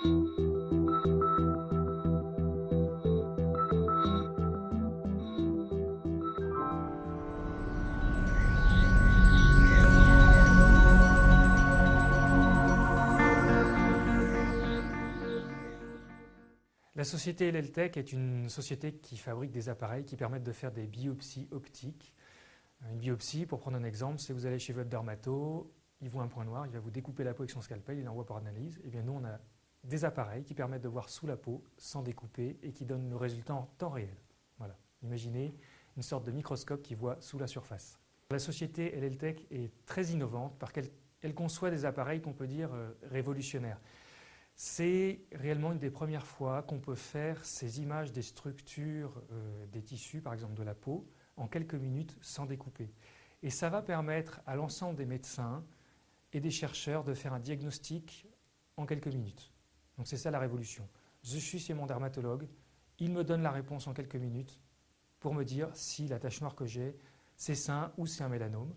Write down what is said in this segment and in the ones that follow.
La société LLTech est une société qui fabrique des appareils qui permettent de faire des biopsies optiques. Une biopsie, pour prendre un exemple, c'est vous allez chez votre dermato, il voit un point noir, il va vous découper la peau avec son scalpel, il l'envoie pour analyse. Et bien nous, on a des appareils qui permettent de voir sous la peau, sans découper, et qui donnent le résultat en temps réel. Voilà. Imaginez une sorte de microscope qui voit sous la surface. La société LLTech est très innovante parce qu'elle conçoit des appareils qu'on peut dire révolutionnaires. C'est réellement une des premières fois qu'on peut faire ces images des structures des tissus, par exemple de la peau, en quelques minutes sans découper. Et ça va permettre à l'ensemble des médecins et des chercheurs de faire un diagnostic en quelques minutes. Donc c'est ça la révolution. Je suis chez mon dermatologue, il me donne la réponse en quelques minutes pour me dire si la tache noire que j'ai, c'est ça ou c'est un mélanome.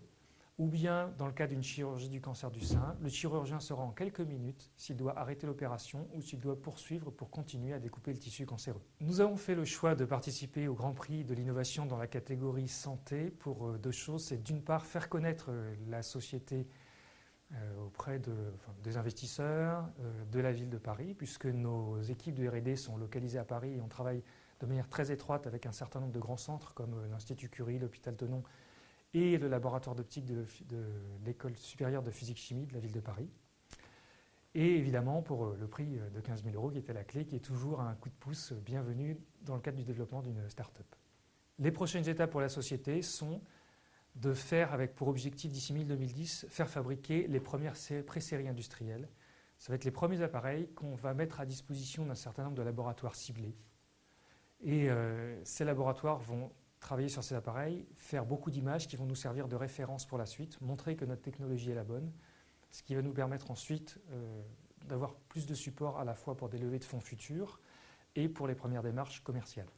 Ou bien, dans le cas d'une chirurgie du cancer du sein, le chirurgien saura en quelques minutes s'il doit arrêter l'opération ou s'il doit poursuivre pour continuer à découper le tissu cancéreux. Nous avons fait le choix de participer au Grand Prix de l'innovation dans la catégorie santé pour deux choses. C'est d'une part faire connaître la société auprès des investisseurs, de la ville de Paris, puisque nos équipes de R&D sont localisées à Paris et on travaille de manière très étroite avec un certain nombre de grands centres comme l'Institut Curie, l'hôpital Tenon, et le laboratoire d'optique de l'École supérieure de physique-chimie de la ville de Paris. Et évidemment pour le prix de 15 000 € qui était la clé, qui est toujours un coup de pouce bienvenu dans le cadre du développement d'une start-up. Les prochaines étapes pour la société sont de faire, avec pour objectif d'ici 2010, faire fabriquer les premières pré-séries industrielles. Ça va être les premiers appareils qu'on va mettre à disposition d'un certain nombre de laboratoires ciblés. Et ces laboratoires vont travailler sur ces appareils, faire beaucoup d'images qui vont nous servir de référence pour la suite, montrer que notre technologie est la bonne, ce qui va nous permettre ensuite d'avoir plus de support à la fois pour des levées de fonds futures et pour les premières démarches commerciales.